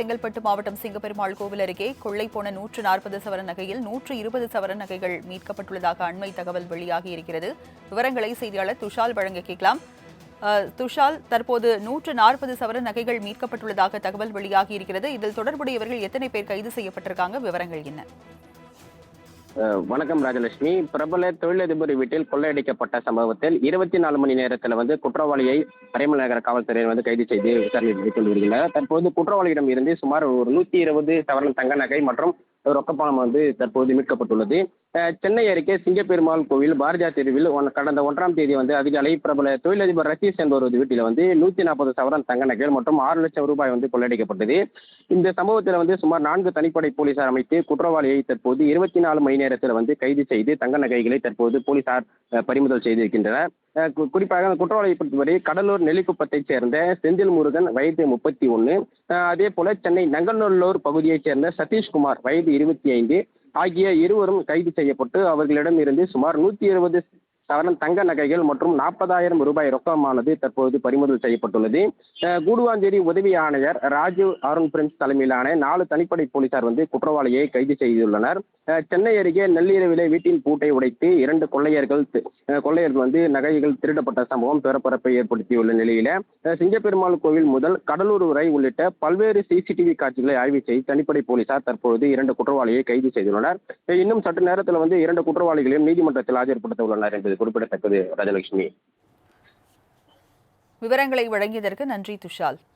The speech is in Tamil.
செங்கல்பட்டு மாவட்டம் சிங்கப்பெருமாள் கோவில் அருகே கொள்ளை போன 140 சவரன் நகையில் 120 சவரன் நகைகள் மீட்கப்பட்டுள்ளதாக அண்மை தகவல் வெளியாகியிருக்கிறது. விவரங்களை செய்தியாளர் துஷால் வழங்க கேட்கலாம். துஷால், தற்போது 140 சவரன் நகைகள் மீட்கப்பட்டுள்ளதாக தகவல் வெளியாகியிருக்கிறது. இதில் தொடர்புடையவர்கள் எத்தனை பேர் கைது செய்யப்பட்டிருக்காங்க? விவரங்கள் என்ன? வணக்கம் ராஜலட்சுமி. பிரபல தொழிலதிபர் வீட்டில் கொள்ளையடிக்கப்பட்ட சம்பவத்தில் 24 மணி நேரத்தில் குற்றவாளியை அரைமல் நகர காவல்துறையினர் கைது செய்து விசாரணை மேற்கொண்டு வருகின்றனர். தற்போது குற்றவாளியிடம் இருந்து சுமார் ஒரு 120 சவரன் தங்க நகை மற்றும் ரொக்கப்பணம் தற்போது மீட்கப்பட்டுள்ளது. சென்னை அருகே சிங்கப்பெருமாள் கோவில் பாரதியா தெருவில் கடந்த 1ஆம் தேதி அதிகாலை பிரபல தொழிலதிபர் ரசீஸ் என்பவரது வீட்டில் 140 சவரன் தங்க நகைகள் மற்றும் 6 லட்சம் ரூபாய் கொள்ளையடிக்கப்பட்டது. இந்த சம்பவத்தில் சுமார் 4 தனிப்படை போலீசார் அமைத்து குற்றவாளியை தற்போது 24 மணி நேரத்தில் கைது செய்து தங்க நகைகளை தற்போது போலீசார் பறிமுதல் செய்திருக்கின்றனர். குறிப்பாக குற்றவாளியை பொறுத்தவரை கடலூர் நெல்லிக்குப்பத்தைச் சேர்ந்த செந்தில் முருகன் வயது 31, அதே போல சென்னை நங்கநல்லூர் பகுதியைச் சேர்ந்த சதீஷ்குமார் வயது 25 ஆகிய இருவரும் கைது செய்யப்பட்டு அவர்களிடம் இருந்து சுமார் 120 சவரன் தங்க நகைகள் மற்றும் 40,000 ரூபாய் ரொக்கமானது தற்போது பறிமுதல் செய்யப்பட்டுள்ளது. கூடுவாஞ்சேரி உதவி ஆணையர் ராஜீவ் அருண் பிரின்ஸ் தலைமையிலான 4 தனிப்படை போலீசார் குற்றவாளியை கைது செய்துள்ளனர். சென்னை அருகே நள்ளிரவிலே வீட்டின் பூட்டை உடைத்து 2 கொள்ளையர்கள் நகைகள் திருடப்பட்ட சம்பவம் பரபரப்பை ஏற்படுத்தியுள்ள நிலையில சிங்கப்பெருமாள் கோவில் முதல் கடலூர் வரை உள்ளிட்ட பல்வேறு சிசிடிவி காட்சிகளை ஆய்வு செய்து தனிப்படை போலீசார் தற்போது 2 குற்றவாளியை கைது செய்துள்ளனர். இன்னும் சற்று நேரத்தில் 2 குற்றவாளிகளையும் நீதிமன்றத்தில் ஆஜர்படுத்த உள்ளனர் என்பது குறிப்பிடத்தக்கது. ராஜலட்சுமி, விவரங்களை வழங்கியதற்கு நன்றி துஷால்.